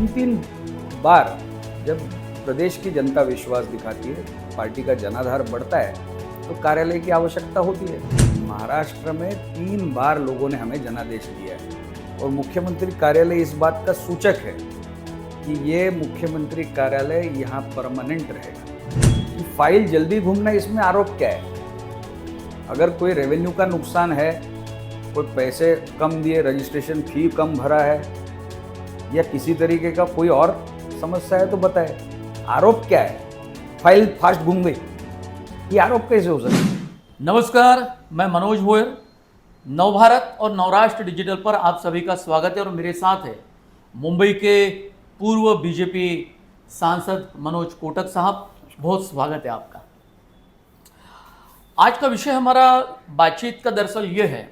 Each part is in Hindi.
तीन तीन बार जब प्रदेश की जनता विश्वास दिखाती है, पार्टी का जनाधार बढ़ता है, तो कार्यालय की आवश्यकता होती है। महाराष्ट्र में 3 बार लोगों ने हमें जनादेश दिया है और मुख्यमंत्री कार्यालय इस बात का सूचक है कि ये मुख्यमंत्री कार्यालय यहाँ परमानेंट रहेगा। कि फाइल जल्दी घूमना, इसमें आरोप क्या है? अगर कोई रेवेन्यू का नुकसान है, कोई पैसे कम दिए, रजिस्ट्रेशन फी कम भरा है, या किसी तरीके का कोई और समस्या है तो बताए। आरोप क्या है? फाइल फास्ट घूम गई, ये आरोप कैसे हो सकता है? नमस्कार, मैं मनोज भोयर। नवभारत और नवराष्ट्र डिजिटल पर आप सभी का स्वागत है और मेरे साथ है मुंबई के पूर्व बीजेपी सांसद मनोज कोटक साहब। बहुत स्वागत है आपका। आज का विषय हमारा बातचीत का दरअसल ये है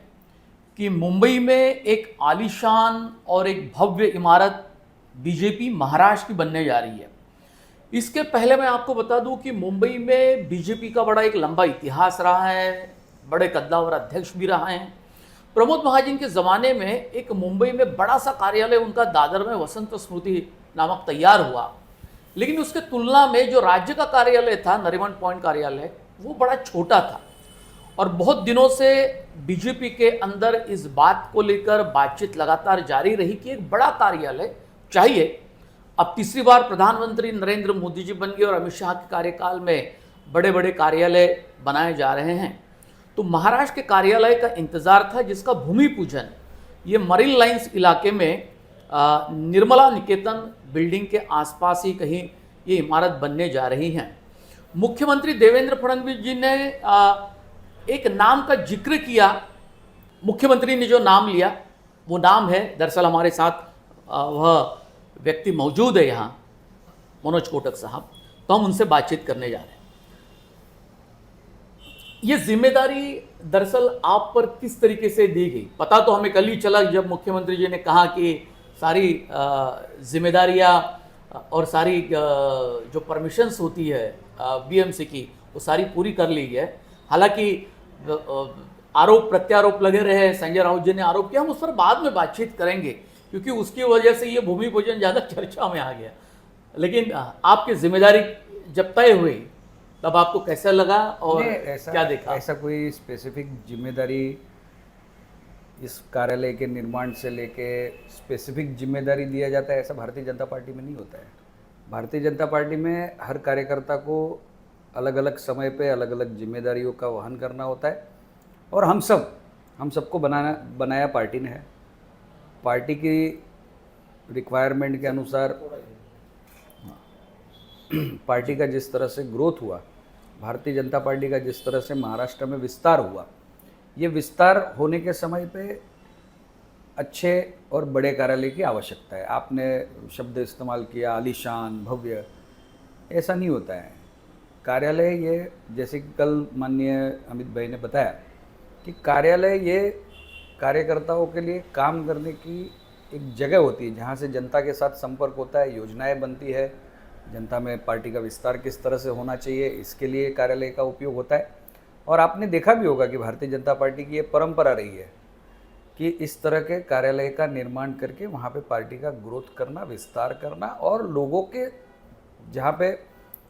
कि मुंबई में एक आलीशान और एक भव्य इमारत बीजेपी महाराष्ट्र की बनने जा रही है। इसके पहले मैं आपको बता दूं कि मुंबई में बीजेपी का बड़ा एक लंबा इतिहास रहा है, बड़े कद्दावर अध्यक्ष भी रहा हैं। प्रमोद महाजन के ज़माने में एक मुंबई में बड़ा सा कार्यालय उनका दादर में वसंत स्मृति नामक तैयार हुआ, लेकिन उसके तुलना में जो राज्य का कार्यालय था, नरीमन पॉइंट कार्यालय, वो बड़ा छोटा था। और बहुत दिनों से बीजेपी के अंदर इस बात को लेकर बातचीत लगातार जारी रही कि एक बड़ा कार्यालय चाहिए। अब तीसरी बार प्रधानमंत्री नरेंद्र मोदी जी बन गए और अमित शाह के कार्यकाल में बड़े बड़े कार्यालय बनाए जा रहे हैं। तो महाराष्ट्र के कार्यालय का इंतजार था, जिसका भूमि पूजन ये मरीन लाइंस इलाके में निर्मला निकेतन बिल्डिंग के आसपास ही कहीं ये इमारत बनने जा रही है। मुख्यमंत्री देवेंद्र फडणवीस जी ने एक नाम का जिक्र किया। मुख्यमंत्री ने जो नाम लिया वो नाम है, दरअसल हमारे साथ वह व्यक्ति मौजूद है यहाँ, मनोज कोटक साहब। तो हम उनसे बातचीत करने जा रहे हैं। ये जिम्मेदारी दरअसल आप पर किस तरीके से दी गई? पता तो हमें कल ही चला जब मुख्यमंत्री जी ने कहा कि सारी जिम्मेदारियां और सारी जो परमिशंस होती है बीएमसी की, वो सारी पूरी कर ली है। हालांकि आरोप प्रत्यारोप लगे रहे, संजय राउत जी ने आरोप किया, हम उस पर बाद में बातचीत करेंगे क्योंकि उसकी वजह से ये भूमि पूजन ज़्यादा चर्चा में आ गया। लेकिन आपकी जिम्मेदारी जब तय हुई तब आपको कैसा लगा और क्या देखा? ऐसा कोई स्पेसिफिक जिम्मेदारी इस कार्यालय के निर्माण से लेके स्पेसिफिक जिम्मेदारी दिया जाता है, ऐसा भारतीय जनता पार्टी में नहीं होता है। भारतीय जनता पार्टी में हर कार्यकर्ता को अलग अलग समय पे अलग अलग जिम्मेदारियों का वहन करना होता है और हम सबको बनाया पार्टी ने है। पार्टी की रिक्वायरमेंट के अनुसार पार्टी का जिस तरह से ग्रोथ हुआ, भारतीय जनता पार्टी का जिस तरह से महाराष्ट्र में विस्तार हुआ, ये विस्तार होने के समय पे अच्छे और बड़े कार्यालय की आवश्यकता है। आपने शब्द इस्तेमाल किया आलीशान, भव्य, ऐसा नहीं होता है। कार्यालय ये, जैसे कि कल माननीय अमित भाई ने बताया कि कार्यालय ये कार्यकर्ताओं के लिए काम करने की एक जगह होती है जहाँ से जनता के साथ संपर्क होता है, योजनाएं बनती है, जनता में पार्टी का विस्तार किस तरह से होना चाहिए, इसके लिए कार्यालय का उपयोग होता है। और आपने देखा भी होगा कि भारतीय जनता पार्टी की ये परंपरा रही है कि इस तरह के कार्यालय का निर्माण करके वहाँ पे पार्टी का ग्रोथ करना, विस्तार करना, और लोगों के जहाँ पे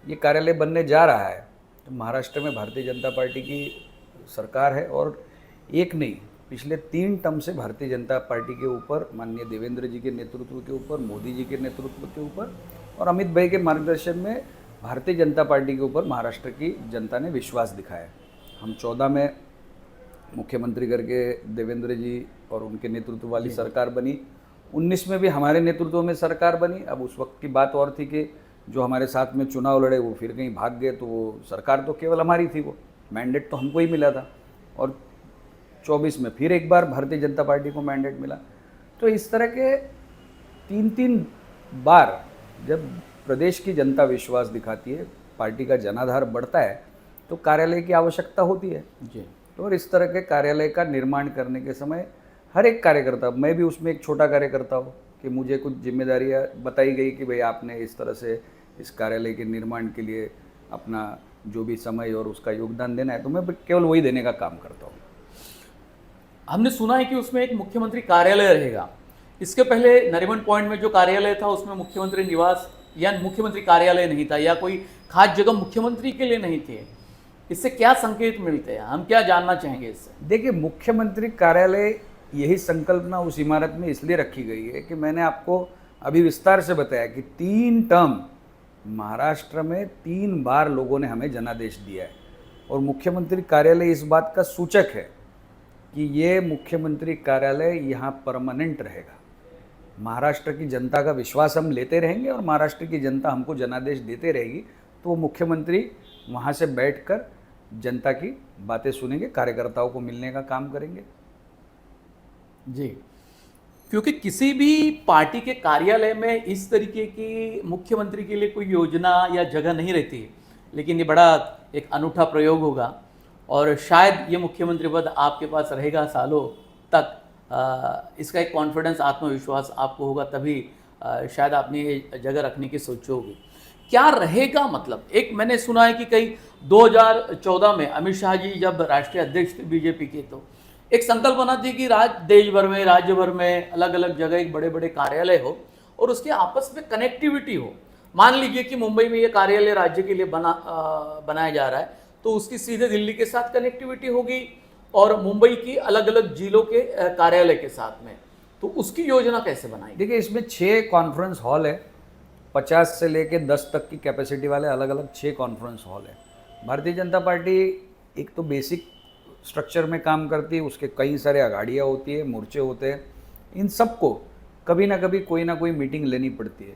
ये कार्यालय बनने जा रहा है, तो महाराष्ट्र में भारतीय जनता पार्टी की सरकार है और एक नहीं, पिछले 3 टर्म से भारतीय जनता पार्टी के ऊपर, माननीय देवेंद्र जी के नेतृत्व के ऊपर, मोदी जी के नेतृत्व के ऊपर और अमित भाई के मार्गदर्शन में भारतीय जनता पार्टी के ऊपर महाराष्ट्र की जनता ने विश्वास दिखाया। हम 14 में मुख्यमंत्री करके देवेंद्र जी और उनके नेतृत्व वाली सरकार बनी, 19 में भी हमारे नेतृत्व में सरकार बनी। अब उस वक्त की बात और थी कि जो हमारे साथ में चुनाव लड़े वो फिर कहीं भाग गए, तो वो सरकार तो केवल हमारी थी, वो मैंडेट तो हमको ही मिला था। और 24 में फिर एक बार भारतीय जनता पार्टी को मैंडेट मिला। तो इस तरह के 3 बार जब प्रदेश की जनता विश्वास दिखाती है, पार्टी का जनाधार बढ़ता है, तो कार्यालय की आवश्यकता होती है जी। तो और इस तरह के कार्यालय का निर्माण करने के समय हर एक कार्यकर्ता, मैं भी उसमें एक छोटा कार्यकर्ता हूँ, कि मुझे कुछ जिम्मेदारियाँ बताई गई कि भाई आपने इस तरह से इस कार्यालय के निर्माण के लिए अपना जो भी समय और उसका योगदान देना है, तो मैं केवल वही देने का काम करता हूँ। हमने सुना है कि उसमें एक मुख्यमंत्री कार्यालय रहेगा, इसके पहले नरीमन पॉइंट में जो कार्यालय था उसमें मुख्यमंत्री निवास या मुख्यमंत्री कार्यालय नहीं था, या कोई खास जगह मुख्यमंत्री के लिए नहीं थे। इससे क्या संकेत मिलते हैं, हम क्या जानना चाहेंगे इससे? देखिए, मुख्यमंत्री कार्यालय यही संकल्पना उस इमारत में इसलिए रखी गई है कि मैंने आपको अभी विस्तार से बताया कि 3 टर्म महाराष्ट्र में 3 बार लोगों ने हमें जनादेश दिया है, और मुख्यमंत्री कार्यालय इस बात का सूचक है कि ये मुख्यमंत्री कार्यालय यहाँ परमानेंट रहेगा। महाराष्ट्र की जनता का विश्वास हम लेते रहेंगे और महाराष्ट्र की जनता हमको जनादेश देते रहेगी, तो वो मुख्यमंत्री वहाँ से बैठकर जनता की बातें सुनेंगे, कार्यकर्ताओं को मिलने का काम करेंगे। जी, क्योंकि किसी भी पार्टी के कार्यालय में इस तरीके की मुख्यमंत्री के लिए कोई योजना या जगह नहीं रहती, लेकिन ये बड़ा एक अनूठा प्रयोग होगा और शायद ये मुख्यमंत्री पद आपके पास रहेगा सालों तक। इसका एक कॉन्फिडेंस, आत्मविश्वास आपको होगा, तभी शायद आपने ये जगह रखने की सोची होगी। क्या रहेगा, मतलब एक मैंने सुना है कि कई 2014 में अमित शाह जी जब राष्ट्रीय अध्यक्ष थे बीजेपी के, तो एक संकल्पना थी कि देश भर में, राज्य भर में अलग अलग जगह एक बड़े बड़े कार्यालय हो और उसके आपस में कनेक्टिविटी हो। मान लीजिए कि मुंबई में ये कार्यालय राज्य के लिए बनाया जा रहा है, तो उसकी सीधे दिल्ली के साथ कनेक्टिविटी होगी और मुंबई की अलग अलग जिलों के कार्यालय के साथ में, तो उसकी योजना कैसे बनाई? देखिए, इसमें 6 कॉन्फ्रेंस हॉल है, 50 से लेके 10 तक की कैपेसिटी वाले अलग अलग 6 कॉन्फ्रेंस हॉल है। भारतीय जनता पार्टी एक तो बेसिक स्ट्रक्चर में काम करती है, उसके कई सारे अघाड़ियाँ होती है, मोर्चे होते हैं, इन सबको कभी ना कभी कोई ना कोई मीटिंग लेनी पड़ती है।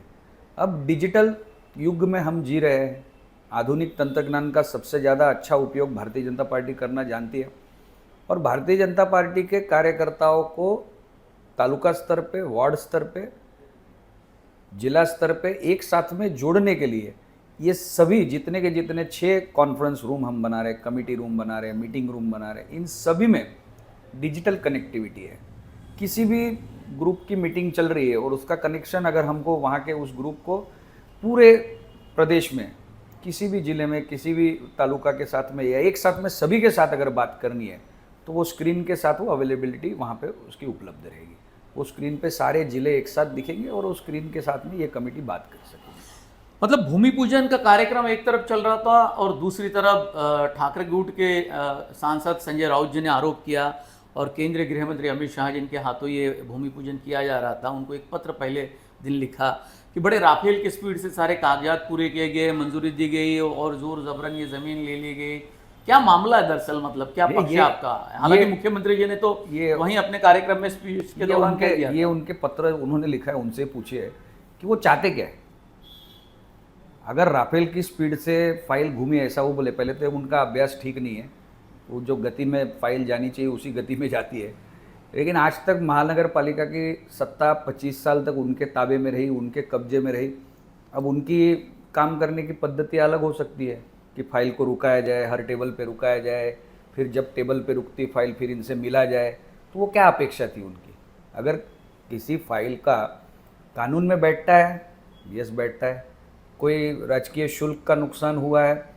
अब डिजिटल युग में हम जी रहे हैं, आधुनिक तंत्रज्ञान का सबसे ज़्यादा अच्छा उपयोग भारतीय जनता पार्टी करना जानती है, और भारतीय जनता पार्टी के कार्यकर्ताओं को तालुका स्तर पे, वार्ड स्तर पे, जिला स्तर पे एक साथ में जोड़ने के लिए ये सभी जितने के जितने 6 कॉन्फ्रेंस रूम हम बना रहे हैं, कमिटी रूम बना रहे हैं, मीटिंग रूम बना रहे हैं, इन सभी में डिजिटल कनेक्टिविटी है। किसी भी ग्रुप की मीटिंग चल रही है और उसका कनेक्शन अगर हमको वहाँ के उस ग्रुप को पूरे प्रदेश में किसी भी जिले में, किसी भी तालुका के साथ में या एक साथ में सभी के साथ अगर बात करनी है, तो वो स्क्रीन के साथ वो अवेलेबिलिटी वहाँ पे उसकी उपलब्ध रहेगी। वो स्क्रीन पे सारे जिले एक साथ दिखेंगे और उस स्क्रीन के साथ में ये कमेटी बात कर सकेगी। मतलब भूमि पूजन का कार्यक्रम एक तरफ चल रहा था और दूसरी तरफ ठाकरे गुट के सांसद संजय राउत जी ने आरोप किया और केंद्रीय गृह मंत्री अमित शाह जिनके हाथों ये भूमि पूजन किया जा रहा था, उनको एक पत्र पहले दिन लिखा कि बड़े राफेल की स्पीड से सारे कागजात पूरे किए गए, मंजूरी दी गई और जोर जबरन ये जमीन ले ली गई। क्या मामला है दरअसल, मतलब क्या पक्ष है आपका? हालांकि मुख्यमंत्री जी ने तो वहीं अपने कार्यक्रम में स्पीच के दौरान कह दिया। ये उनके पत्र उन्होंने लिखा है, उनसे पूछिए कि वो चाहते क्या है। अगर राफेल की स्पीड से फाइल घूमी ऐसा वो बोले, पहले तो उनका अभ्यास ठीक नहीं है, वो जो गति में फाइल जानी चाहिए उसी गति में जाती है। लेकिन आज तक महानगर पालिका की सत्ता 25 साल तक उनके ताबे में रही, उनके कब्जे में रही। अब उनकी काम करने की पद्धति अलग हो सकती है कि फाइल को रुकाया जाए, हर टेबल पे रुकाया जाए, फिर जब टेबल पे रुकती फाइल फिर इनसे मिला जाए। तो वो क्या अपेक्षा थी उनकी? अगर किसी फाइल का कानून में बैठता है, यस बैठता है। कोई राजकीय शुल्क का नुकसान हुआ है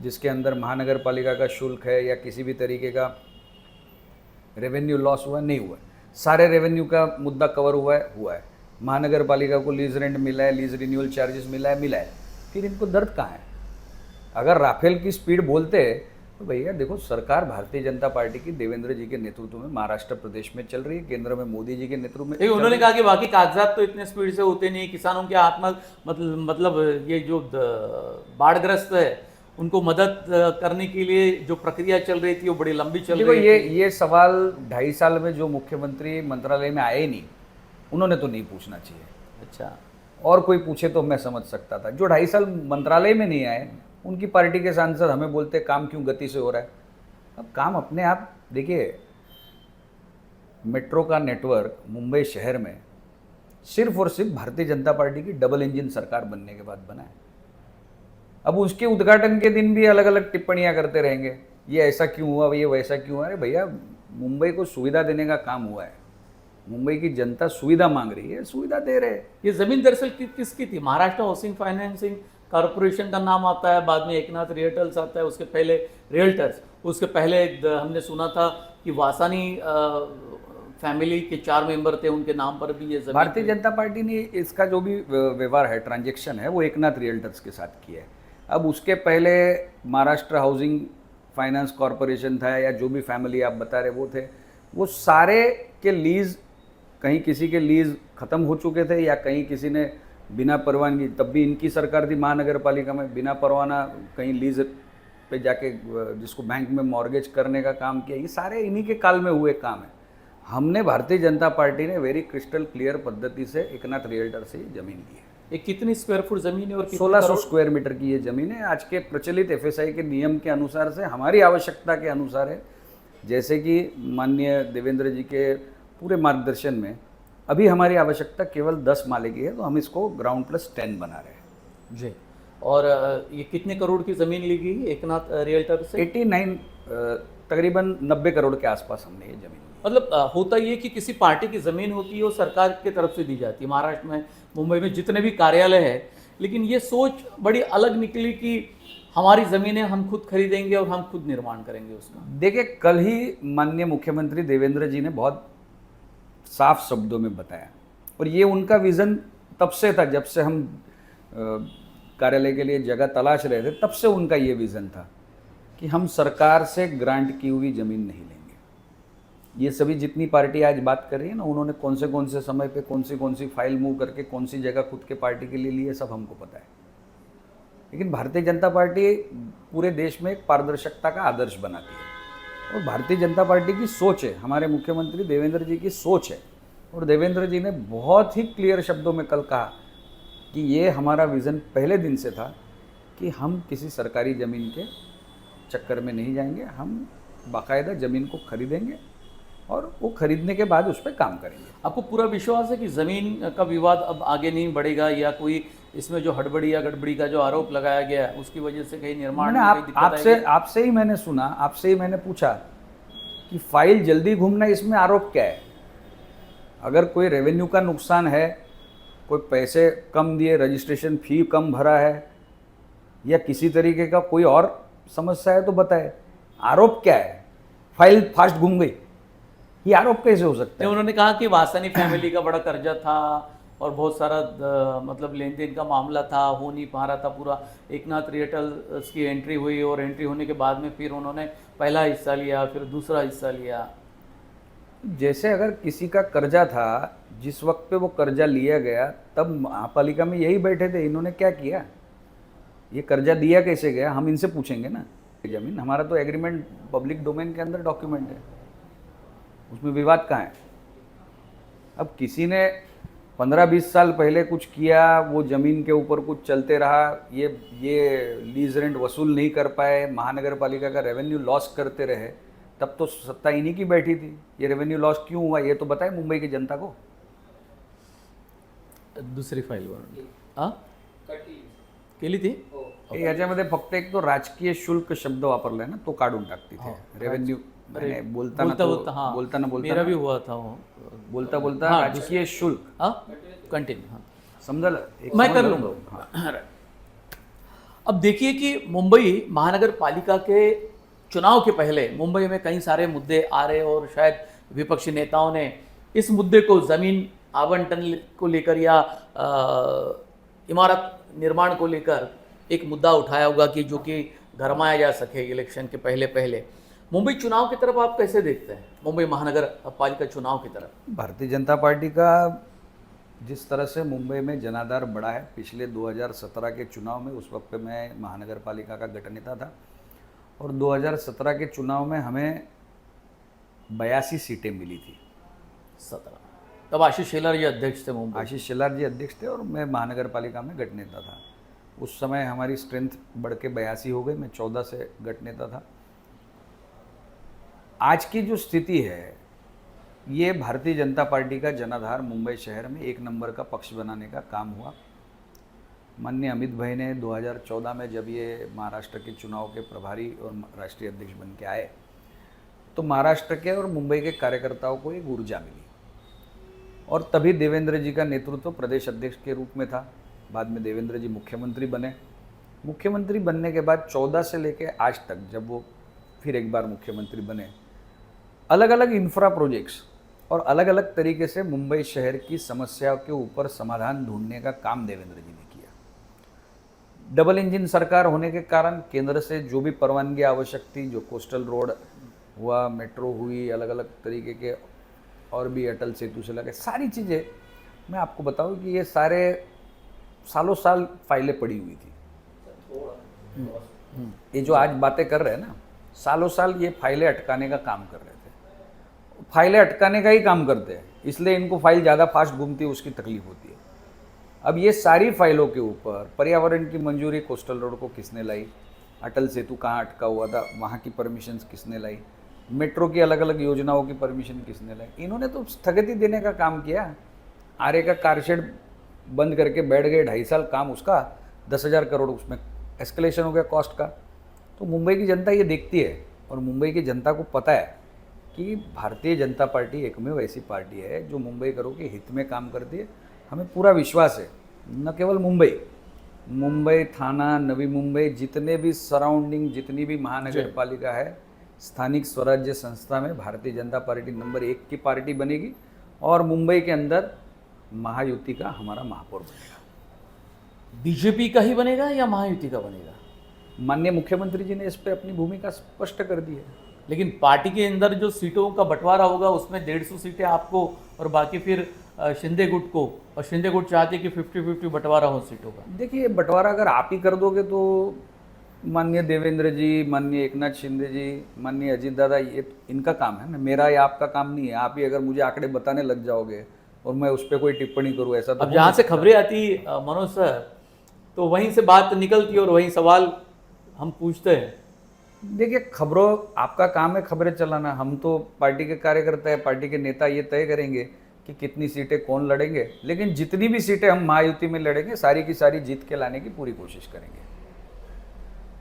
जिसके अंदर महानगर पालिका का शुल्क है या किसी भी तरीके का रेवेन्यू लॉस हुआ, नहीं हुआ, सारे रेवेन्यू का मुद्दा कवर हुआ है। महानगर पालिका को लीज रेंट मिला है, लीज रिन्यूअल चार्जेस मिला है, फिर इनको दर्द कहाँ है? अगर राफेल की स्पीड बोलते तो भैया देखो, सरकार भारतीय जनता पार्टी की देवेंद्र जी के नेतृत्व में महाराष्ट्र प्रदेश में चल रही है, केंद्र में मोदी जी के नेतृत्व में। उन्होंने कहा कि बाकी कागजात तो इतने स्पीड से होते नहीं, किसानों के मतलब ये जो बाढ़ग्रस्त है उनको मदद करने के लिए जो प्रक्रिया चल रही थी वो बड़ी लंबी चल रही थी। ये सवाल 2.5 साल में जो मुख्यमंत्री मंत्रालय में आए नहीं, उन्होंने तो नहीं पूछना चाहिए। अच्छा, और कोई पूछे तो मैं समझ सकता था। जो 2.5 साल मंत्रालय में नहीं आए, उनकी पार्टी के सांसद हमें बोलते काम क्यों गति से हो रहा है। अब काम अपने आप देखिए, मेट्रो का नेटवर्क मुंबई शहर में सिर्फ और सिर्फ भारतीय जनता पार्टी की डबल इंजन सरकार बनने के बाद बना है। अब उसके उद्घाटन के दिन भी अलग अलग टिप्पणियां करते रहेंगे, ये ऐसा क्यों हुआ, ये वैसा क्यों हुआ। अरे भैया, मुंबई को सुविधा देने का काम हुआ है, मुंबई की जनता सुविधा मांग रही है, सुविधा दे रहे हैं। ये जमीन दरअसल किसकी थी? महाराष्ट्र हाउसिंग फाइनेंसिंग कॉर्पोरेशन का नाम आता है, बाद में एकनाथ रियल्टर्स आता है, उसके पहले रियल्टर्स, उसके पहले हमने सुना था कि वासानी फैमिली के 4 मेंबर थे उनके नाम पर भी ये जमीन भारतीय थी। जनता पार्टी ने इसका जो भी व्यवहार है, ट्रांजैक्शन है, वो एकनाथ रियल्टर्स के साथ किया है। अब उसके पहले महाराष्ट्र हाउसिंग फाइनेंस कॉरपोरेशन था, या जो भी फैमिली आप बता रहे वो थे, वो सारे के लीज, कहीं किसी के लीज खत्म हो चुके थे, या कहीं किसी ने बिना परवानगी, तब भी इनकी सरकार थी महानगर पालिका में, बिना परवाना कहीं लीज पे जाके जिसको बैंक में मॉर्गेज करने का काम किया, ये सारे इन्हीं के काल में हुए काम है। हमने भारतीय जनता पार्टी ने वेरी क्रिस्टल क्लियर पद्धति से एकनाथ रियल्टर से ये जमीन ली है। ये कितनी स्क्वायर फुट जमीन है और कितने 1600 करोड़? स्क्वायर मीटर की ये जमीन है। आज के प्रचलित एफएसआई के नियम के अनुसार से, हमारी आवश्यकता के अनुसार है, जैसे कि माननीय देवेंद्र जी के पूरे मार्गदर्शन में अभी हमारी आवश्यकता केवल 10 माले की है, तो हम इसको ग्राउंड प्लस 10 बना रहे हैं। जी। और ये कितने करोड़ की जमीन ली गई एकनाथ रियल्टर से? 89 तकरीबन 90 करोड़ के आसपास हमने ये जमीन ली। मतलब होता ये कि किसी पार्टी की ज़मीन होती है वो सरकार की तरफ से दी जाती है। महाराष्ट्र में, मुंबई में जितने भी कार्यालय है, लेकिन ये सोच बड़ी अलग निकली कि हमारी ज़मीनें हम खुद खरीदेंगे और हम खुद निर्माण करेंगे उसका। देखिए, कल ही माननीय मुख्यमंत्री देवेंद्र जी ने बहुत साफ शब्दों में बताया, और ये उनका विज़न तब से था, जब से हम कार्यालय के लिए जगह तलाश रहे थे, तब से उनका ये विज़न था कि हम सरकार से ग्रांट की हुई ज़मीन नहीं लेंगे। ये सभी जितनी पार्टी आज बात कर रही है ना, उन्होंने कौन से समय पे कौन सी फाइल मूव करके कौन सी जगह खुद के पार्टी के लिए ली है, सब हमको पता है। लेकिन भारतीय जनता पार्टी पूरे देश में एक पारदर्शिता का आदर्श बनाती है, और भारतीय जनता पार्टी की सोच है, हमारे मुख्यमंत्री देवेंद्र जी की सोच है, और देवेंद्र जी ने बहुत ही क्लियर शब्दों में कल कहा कि ये हमारा विज़न पहले दिन से था कि हम किसी सरकारी ज़मीन के चक्कर में नहीं जाएंगे, हम बाकायदा ज़मीन को खरीदेंगे और वो खरीदने के बाद उस पर काम करेंगे। आपको पूरा विश्वास है कि ज़मीन का विवाद अब आगे नहीं बढ़ेगा, या कोई इसमें जो हड़बड़ी या गड़बड़ी का जो आरोप लगाया गया है उसकी वजह से कहीं निर्माण में कहीं दिक्कत आएगी? आपसे ही मैंने सुना, आपसे ही मैंने पूछा कि फाइल जल्दी घूमना, इसमें आरोप क्या है? अगर कोई रेवेन्यू का नुकसान है, कोई पैसे कम दिए, रजिस्ट्रेशन फी कम भरा है, या किसी तरीके का कोई और समस्या है तो बताए। आरोप क्या है? फाइल फास्ट घूम गई, ये आरोप कैसे हो सकता है? उन्होंने कहा कि वासनी फैमिली का बड़ा कर्जा था और बहुत सारा मतलब लेन देन का मामला था, हो नहीं पा रहा था पूरा। एकनाथ रियल्टर्स की एंट्री हुई और एंट्री होने के बाद में फिर उन्होंने पहला हिस्सा लिया, फिर दूसरा हिस्सा लिया। जैसे अगर किसी का कर्जा था, जिस वक्त पे वो कर्जा लिया गया, तब महापालिका में यही बैठे थे, इन्होंने क्या किया? ये कर्जा दिया कैसे गया, हम इनसे पूछेंगे ना। जमीन हमारा तो एग्रीमेंट पब्लिक डोमेन के अंदर डॉक्यूमेंट है, उसमें विवाद कहाँ है? अब किसी ने 15-20 साल पहले कुछ किया, वो ज़मीन के ऊपर कुछ चलते रहा, ये लीज रेंट वसूल नहीं कर पाए, महानगर पालिका का रेवेन्यू लॉस करते रहे, तब तो सत्ता इन्हीं की बैठी थी। ये रेवेन्यू लॉस क्यों हुआ, ये तो बताए मुंबई की जनता को। दुसरी फाईल केली थी? याच्यामध्ये फक्त एक तो राजकीय शुल्क शब्द वापरलाय ना, तो काढून टाकते थे। रेवेन्यू मैंने बोलताना मेरा भी हुआ था वो, बोलता हाँ, राजकीय शुल्क। कंटिन्यू। हाँ, समझल? मैं कर लूँगा। अब देखिए कि मुंबई महानगर पालिका के चुनाव के पहले मुंबई में कई सारे मुद्दे आ रहे, और शायद विपक्षी नेताओं ने इस मुद्दे को ज़मीन आवंटन को लेकर या इमारत निर्माण को लेकर एक मुद्दा उठाया होगा कि जो कि गरमाया जा सके इलेक्शन के पहले। मुंबई चुनाव की तरफ आप कैसे देखते हैं, मुंबई महानगर पालिका चुनाव की तरफ? भारतीय जनता पार्टी का जिस तरह से मुंबई में जनाधार बढ़ा है, पिछले 2017 के चुनाव में, उस वक्त पे मैं महानगर पालिका का गठनेता था, और 2017 के चुनाव में हमें 82 सीटें मिली थी। 17 तब आशीष शेलार जी अध्यक्ष थे मुंबई। आशीष शेलार जी अध्यक्ष थे और मैं महानगर पालिका में गठनेता था। उस समय हमारी स्ट्रेंथ बढ़ के 82 हो गई, मैं 14 से गठनेता था। आज की जो स्थिति है, ये भारतीय जनता पार्टी का जनाधार मुंबई शहर में एक नंबर का पक्ष बनाने का काम हुआ। माननीय अमित भाई ने 2014 में जब ये महाराष्ट्र के चुनाव के प्रभारी और राष्ट्रीय अध्यक्ष बन के आए, तो महाराष्ट्र के और मुंबई के कार्यकर्ताओं को एक ऊर्जा मिली, और तभी देवेंद्र जी का नेतृत्व प्रदेश अध्यक्ष के रूप में था। बाद में देवेंद्र जी मुख्यमंत्री बने। मुख्यमंत्री बनने के बाद 14 से लेके आज तक, जब वो फिर एक बार मुख्यमंत्री बने, अलग अलग इंफ्रा प्रोजेक्ट्स और अलग अलग तरीके से मुंबई शहर की समस्याओं के ऊपर समाधान ढूंढने का काम देवेंद्र जी ने किया। डबल इंजन सरकार होने के कारण केंद्र से जो भी परवानगी आवश्यक थी, जो कोस्टल रोड हुआ, मेट्रो हुई, अलग अलग तरीके के और भी अटल सेतु से लगे सारी चीज़ें, मैं आपको बताऊं कि ये सारे सालों साल फाइलें पड़ी हुई थी। ये जो आज बातें कर रहे हैं ना, सालों साल ये फाइलें अटकाने का काम कर रहे थे। फाइलें अटकाने का ही काम करते हैं, इसलिए इनको फाइल ज़्यादा फास्ट घूमती है, उसकी तकलीफ होती है। अब ये सारी फाइलों के ऊपर पर्यावरण की मंजूरी कोस्टल रोड को किसने लाई, अटल सेतु कहाँ अटका हुआ था वहाँ की परमिशंस किसने लाई, मेट्रो की अलग अलग योजनाओं की परमिशन किसने लाई, इन्होंने तो स्थगिति देने का काम किया। आरे का कारशेड बंद करके बैठ गए, 2.5 साल काम उसका, 10,000 करोड़ उसमें एस्केलेशन हो गया कॉस्ट का। तो मुंबई की जनता ये देखती है और मुंबई की जनता को पता है कि भारतीय जनता पार्टी एकमेव ऐसी पार्टी है जो मुंबई करों के हित में काम करती है। हमें पूरा विश्वास है, न केवल मुंबई, थाना, नवी मुंबई, जितने भी सराउंडिंग, जितनी भी महानगर पालिका है, स्थानिक स्वराज्य संस्था में भारतीय जनता पार्टी नंबर 1 की पार्टी बनेगी और मुंबई के अंदर महायुति का हमारा महापौर बनेगा। बीजेपी का ही बनेगा या महायुति का बनेगा? माननीय मुख्यमंत्री जी ने इस पे अपनी भूमिका स्पष्ट कर दी है। लेकिन पार्टी के अंदर जो सीटों का बंटवारा होगा उसमें 150 सीटें आपको और बाकी फिर शिंदे गुट को, और शिंदे गुट चाहते कि 50-50 बंटवारा हो सीटों का। देखिए, बंटवारा अगर आप ही कर दोगे तो माननीय देवेंद्र जी, माननीय एकनाथ शिंदे जी, माननीय अजीत दादा, ये इनका काम है ना, मेरा या आपका काम नहीं है। आप ही अगर मुझे आंकड़े बताने लग जाओगे और मैं उस पर कोई टिप्पणी करूँ, ऐसा तो अब जहाँ से खबरें आती मनोज सर, तो वहीं से बात निकलती है और वहीं सवाल हम पूछते हैं। देखिए, खबरों, आपका काम है खबरें चलाना, हम तो पार्टी के कार्यकर्ता है, पार्टी के नेता ये तय करेंगे कि कितनी सीटें कौन लड़ेंगे। लेकिन जितनी भी सीटें हम महायुति में लड़ेंगे, सारी की सारी जीत के लाने की पूरी कोशिश करेंगे,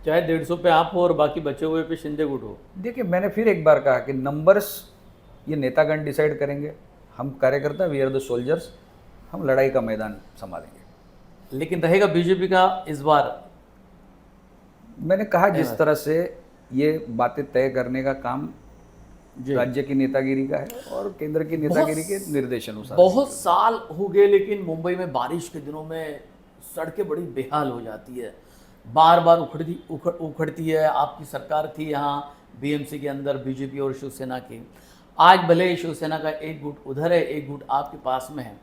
चाहे 150 पे आप हो और बाकी बचे हुए पे शिंदे गुट हो। देखिए, मैंने फिर एक बार कहा कि नंबर्स ये नेतागण डिसाइड करेंगे, हम कार्यकर्ता, वी आर द सोल्जर्स, हम लड़ाई का मैदान संभालेंगे। लेकिन रहेगा बीजेपी का इस बार, मैंने कहा जिस तरह से ये बातें तय करने का काम राज्य की नेतागिरी का है और केंद्र की नेतागिरी के निर्देशानुसार। बहुत साल हो गए, लेकिन मुंबई में बारिश के दिनों में सड़कें बड़ी बेहाल हो जाती है, बार बार उखड़ती है। आपकी सरकार थी यहाँ बीएमसी के अंदर, बीजेपी और शिवसेना की। आज भले शिवसेना का एक गुट उधर है, एक गुट आपके पास में है,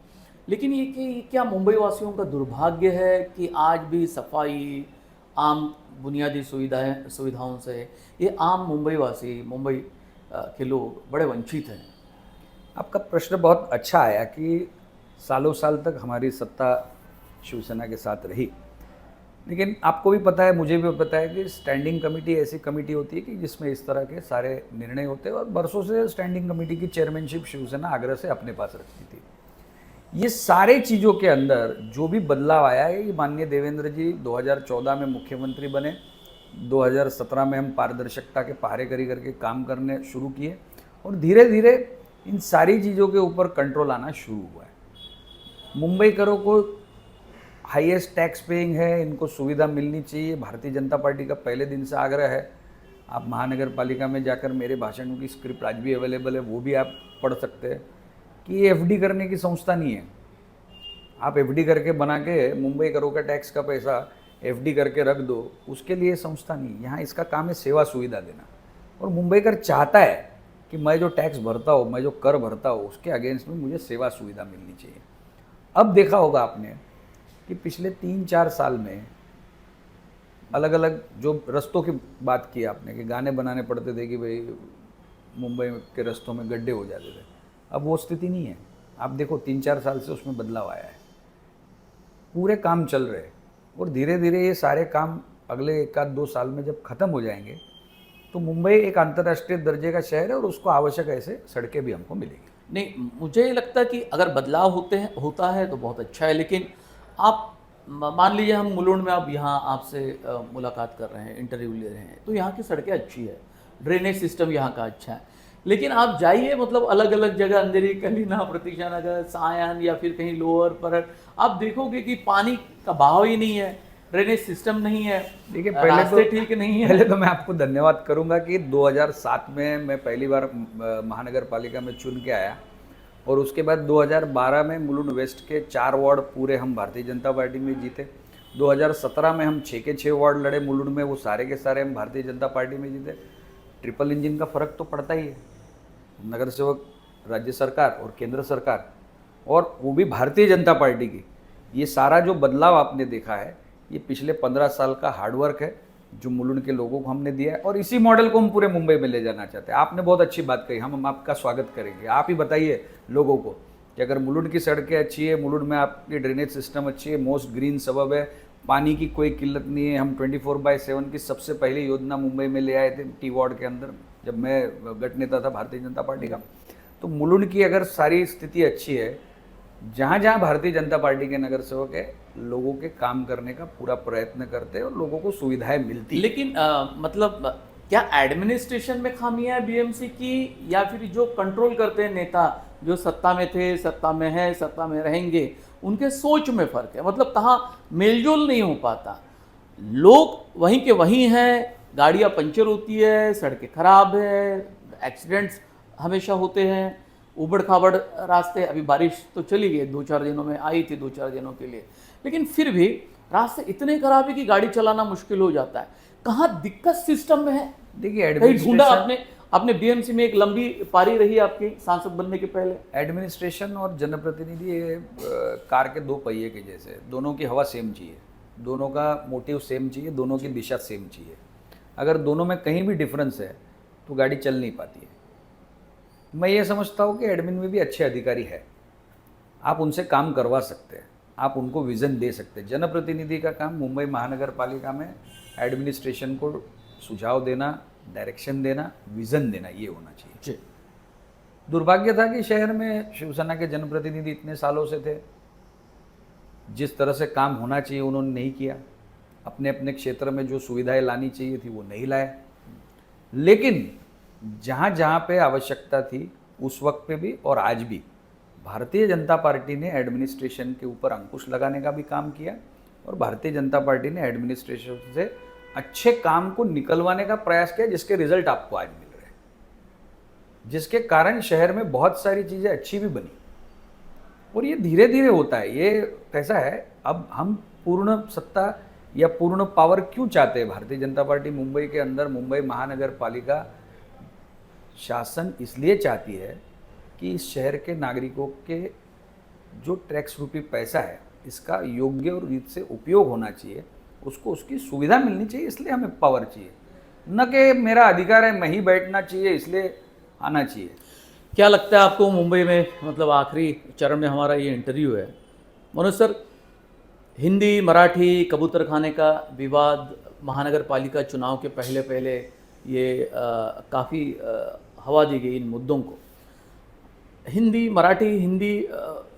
लेकिन ये क्या मुंबई वासियों का दुर्भाग्य है कि आज भी सफाई, आम बुनियादी सुविधाओं से ये आम मुंबई वासी, मुंबई के लोग बड़े वंचित हैं? आपका प्रश्न बहुत अच्छा आया कि सालों साल तक हमारी सत्ता शिवसेना के साथ रही, लेकिन आपको भी पता है, मुझे भी पता है कि स्टैंडिंग कमेटी ऐसी कमेटी होती है कि जिसमें इस तरह के सारे निर्णय होते हैं और बरसों से स्टैंडिंग कमेटी की चेयरमैनशिप शिवसेना आग्रह से अपने पास रखती थी। ये सारे चीज़ों के अंदर जो भी बदलाव आया है, ये माननीय देवेंद्र जी 2014 में मुख्यमंत्री बने, 2017 में हम पारदर्शिता के पहरे करी करके काम करने शुरू किए और धीरे धीरे इन सारी चीज़ों के ऊपर कंट्रोल आना शुरू हुआ है। मुंबई करों को हाईएस्ट टैक्स पेइंग है, इनको सुविधा मिलनी चाहिए। भारतीय जनता पार्टी का पहले दिन से आग्रह है। आप महानगर पालिका में जाकर मेरे भाषणों की स्क्रिप्ट आज भी अवेलेबल है, वो भी आप पढ़ सकते हैं कि ये एफडी करने की संस्था नहीं है। आप एफडी करके बना के मुंबई करों का टैक्स का पैसा एफडी करके रख दो, उसके लिए संस्था नहीं। यहाँ इसका काम है सेवा सुविधा देना। और मुंबई कर चाहता है कि मैं जो टैक्स भरता हूँ, मैं जो कर भरता हूँ, उसके अगेंस्ट में मुझे सेवा सुविधा मिलनी चाहिए। अब देखा होगा आपने कि पिछले 3-4 साल में अलग अलग जो रस्तों की बात की आपने कि गाने बनाने पड़ते थे कि भाई मुंबई के रस्तों में गड्ढे हो जाते थे, अब वो स्थिति नहीं है। आप देखो 3-4 साल से उसमें बदलाव आया है, पूरे काम चल रहे हैं और धीरे धीरे ये सारे काम अगले 1-2 साल में जब ख़त्म हो जाएंगे तो मुंबई एक अंतर्राष्ट्रीय दर्जे का शहर है और उसको आवश्यक ऐसे सड़कें भी हमको मिलेंगी। नहीं, मुझे ये लगता है कि अगर बदलाव होता है तो बहुत अच्छा है। लेकिन आप मान लीजिए हम मुलुंड में अब यहाँ आपसे मुलाकात कर रहे हैं, इंटरव्यू ले रहे हैं, तो यहाँ की सड़कें अच्छी है, ड्रेनेज सिस्टम यहाँ का अच्छा है। लेकिन आप जाइए मतलब अलग अलग जगह, अंधेरी, कलीना, प्रतीक्षा नगर, सायन या फिर कहीं लोअर पर, आप देखोगे कि पानी का बहाव ही नहीं है, ड्रेनेज सिस्टम नहीं है। देखिए, पहले तो ठीक नहीं है। पहले तो मैं आपको धन्यवाद करूंगा कि 2007 में मैं पहली बार महानगर पालिका में चुन के आया और उसके बाद 2012 में मुलुंड वेस्ट के 4 वार्ड पूरे हम भारतीय जनता पार्टी में जीते। 2017 में हम 6 के 6 वार्ड लड़े मुलुंड में, वो सारे के सारे हम भारतीय जनता पार्टी में जीते। ट्रिपल इंजन का फर्क तो पड़ता ही है, नगर सेवक राज्य सरकार और केंद्र सरकार, और वो भी भारतीय जनता पार्टी की। ये सारा जो बदलाव आपने देखा है, ये पिछले 15 साल का हार्डवर्क है जो मुलुंड के लोगों को हमने दिया है, और इसी मॉडल को हम पूरे मुंबई में ले जाना चाहते हैं। आपने बहुत अच्छी बात कही, हम आपका स्वागत करेंगे। आप ही बताइए लोगों को कि अगर मुलुंड की सड़कें अच्छी है, मुलुंड में आपकी ड्रेनेज सिस्टम अच्छी है, मोस्ट ग्रीन सबब है, पानी की कोई किल्लत नहीं है। हम 24/7 की सबसे पहली योजना मुंबई में ले आए थे टी वार्ड के अंदर, जब मैं गठ नेता था भारतीय जनता पार्टी का। तो मुलुंड की अगर सारी स्थिति अच्छी है, जहाँ जहाँ भारतीय जनता पार्टी के नगर सेवक है, लोगों के काम करने का पूरा प्रयत्न करते हैं और लोगों को सुविधाएं मिलती हैं। लेकिन मतलब क्या एडमिनिस्ट्रेशन में खामियां है बीएमसी की, या फिर जो कंट्रोल करते हैं नेता, जो सत्ता में थे, सत्ता में है, सत्ता में रहेंगे, उनके सोच में फर्क है? मतलब कहाँ मेलजोल नहीं हो पाता, लोग वहीं के वहीं हैं, गाड़ियाँ पंचर होती है, सड़कें खराब है, एक्सीडेंट्स हमेशा होते हैं, उबड़ खाबड़ रास्ते। अभी बारिश तो चली गई, 2-4 दिनों में आई थी, 2-4 दिनों के लिए, लेकिन फिर भी रास्ते इतने खराब है कि गाड़ी चलाना मुश्किल हो जाता है। कहाँ दिक्कत सिस्टम में है? देखिए, कहीं ढूंढा आपने बीएमसी में एक लंबी पारी रही आपकी सांसद बनने के पहले। एडमिनिस्ट्रेशन और जनप्रतिनिधि ये कार के 2 पहिए के जैसे, दोनों की हवा सेम चाहिए, दोनों का मोटिव सेम चाहिए, दोनों की दिशा सेम चाहिए। अगर दोनों में कहीं भी डिफरेंस है तो गाड़ी चल नहीं पाती है। मैं ये समझता हूँ कि एडमिन में भी अच्छे अधिकारी है, आप उनसे काम करवा सकते हैं, आप उनको विज़न दे सकते हैं। जनप्रतिनिधि का काम मुंबई महानगर पालिका में एडमिनिस्ट्रेशन को सुझाव देना, डायरेक्शन देना, विज़न देना, ये होना चाहिए। जी। दुर्भाग्य था कि शहर में शिवसेना के जनप्रतिनिधि इतने सालों से थे, जिस तरह से काम होना चाहिए उन्होंने नहीं किया, अपने अपने क्षेत्र में जो सुविधाएं लानी चाहिए थी वो नहीं लाए। लेकिन जहाँ जहाँ पे आवश्यकता थी उस वक्त पे भी और आज भी भारतीय जनता पार्टी ने एडमिनिस्ट्रेशन के ऊपर अंकुश लगाने का भी काम किया, और भारतीय जनता पार्टी ने एडमिनिस्ट्रेशन से अच्छे काम को निकलवाने का प्रयास किया, जिसके रिजल्ट आपको आज मिल रहे हैं, जिसके कारण शहर में बहुत सारी चीज़ें अच्छी भी बनी। और ये धीरे धीरे होता है। ये कैसा है, अब हम पूर्ण सत्ता या पूर्ण पावर क्यों चाहते हैं? भारतीय जनता पार्टी मुंबई के अंदर, मुंबई महानगर पालिका शासन इसलिए चाहती है कि इस शहर के नागरिकों के जो टैक्स रूपी पैसा है, इसका योग्य और रीत से उपयोग होना चाहिए, उसको उसकी सुविधा मिलनी चाहिए, इसलिए हमें पावर चाहिए, न कि मेरा अधिकार है मैं ही बैठना चाहिए इसलिए आना चाहिए। क्या लगता है आपको मुंबई में, मतलब आखिरी चरण में हमारा ये इंटरव्यू है, मनोज सर, हिंदी मराठी कबूतर खाने का विवाद महानगर पालिका चुनाव के पहले पहले ये काफ़ी हवा दी गई इन मुद्दों को, हिंदी मराठी, हिंदी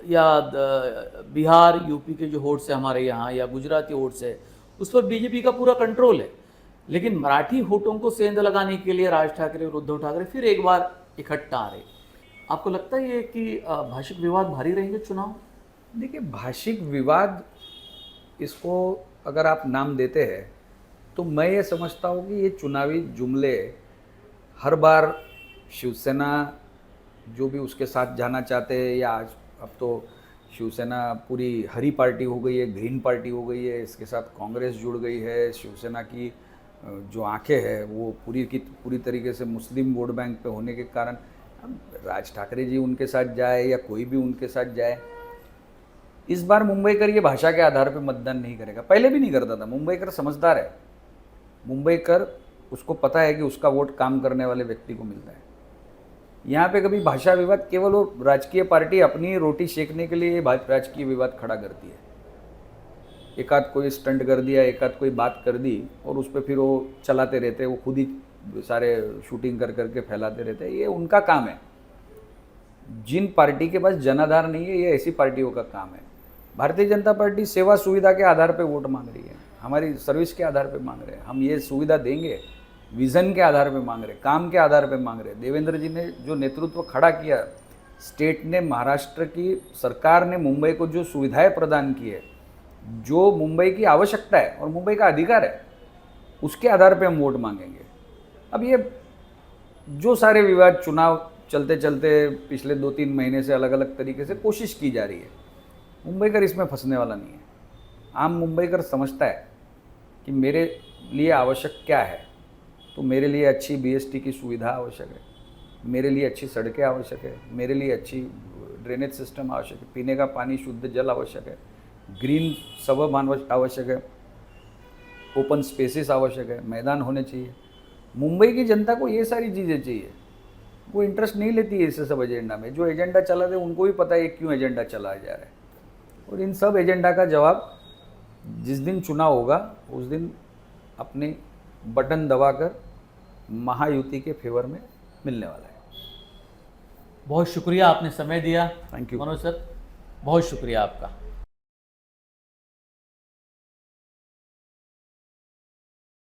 या बिहार यूपी के जो होट्स है हमारे यहाँ, या गुजराती होट्स है, उस पर बीजेपी का पूरा कंट्रोल है, लेकिन मराठी होटों को सेंध लगाने के लिए राज ठाकरे और उद्धव ठाकरे फिर एक बार इकट्ठा आ रहे। आपको लगता है ये कि भाषिक विवाद भारी रहेंगे चुनाव? देखिए, भाषिक विवाद इसको अगर आप नाम देते हैं तो मैं ये समझता हूँ कि ये चुनावी जुमले हर बार शिवसेना जो भी उसके साथ जाना चाहते हैं, या आज अब तो शिवसेना पूरी हरी पार्टी हो गई है, ग्रीन पार्टी हो गई है, इसके साथ कांग्रेस जुड़ गई है, शिवसेना की जो आंखें हैं वो पूरी की पूरी तरीके से मुस्लिम वोट बैंक पे होने के कारण अब राज ठाकरे जी उनके साथ जाए या कोई भी उनके साथ जाए, इस बार मुंबईकर ये भाषा के आधार पे मतदान नहीं करेगा। पहले भी नहीं करता था। मुंबईकर समझदार है, मुंबईकर उसको पता है कि उसका वोट काम करने वाले व्यक्ति को मिलता है। यहाँ पे कभी भाषा विवाद, केवल वो राजकीय पार्टी अपनी रोटी सेकने के लिए राजकीय विवाद खड़ा करती है। एक आध कोई स्टंट कर दिया, एक आध कोई बात कर दी और उस पर फिर वो चलाते रहते हैं, वो खुद ही सारे शूटिंग कर करके फैलाते रहते हैं। ये उनका काम है। जिन पार्टी के पास जनाधार नहीं है, ये ऐसी पार्टियों का काम है। भारतीय जनता पार्टी सेवा सुविधा के आधार पे वोट मांग रही है, हमारी सर्विस के आधार पे मांग रहे हैं, हम ये सुविधा देंगे, विज़न के आधार पे मांग रहे, काम के आधार पे मांग रहे। देवेंद्र जी ने जो नेतृत्व खड़ा किया, स्टेट ने, महाराष्ट्र की सरकार ने मुंबई को जो सुविधाएं प्रदान की है, जो मुंबई की आवश्यकता है और मुंबई का अधिकार है, उसके आधार पे हम वोट मांगेंगे। अब ये जो सारे विवाद चुनाव चलते चलते पिछले 2-3 महीने से अलग अलग तरीके से कोशिश की जा रही है। मुंबईकर इसमें फंसने वाला नहीं है। आम मुंबईकर समझता है कि मेरे लिए आवश्यक क्या है, तो मेरे लिए अच्छी BST की सुविधा आवश्यक है, मेरे लिए अच्छी सड़कें आवश्यक है, मेरे लिए अच्छी ड्रेनेज सिस्टम आवश्यक है, पीने का पानी शुद्ध जल आवश्यक है, ग्रीन सबब आवश्यक है, ओपन स्पेसेस आवश्यक है, मैदान होने चाहिए। मुंबई की जनता को ये सारी चीज़ें चाहिए। वो इंटरेस्ट नहीं लेती है इस सब एजेंडा में। जो एजेंडा चला रहे उनको भी पता है क्यों एजेंडा चलाया जा रहा है। और इन सब एजेंडा का जवाब जिस दिन चुनाव होगा उस दिन अपने बटन दबाकर महायुति के फेवर में मिलने वाला है। बहुत शुक्रिया, आपने समय दिया। थैंक यू मनोज सर, बहुत शुक्रिया आपका।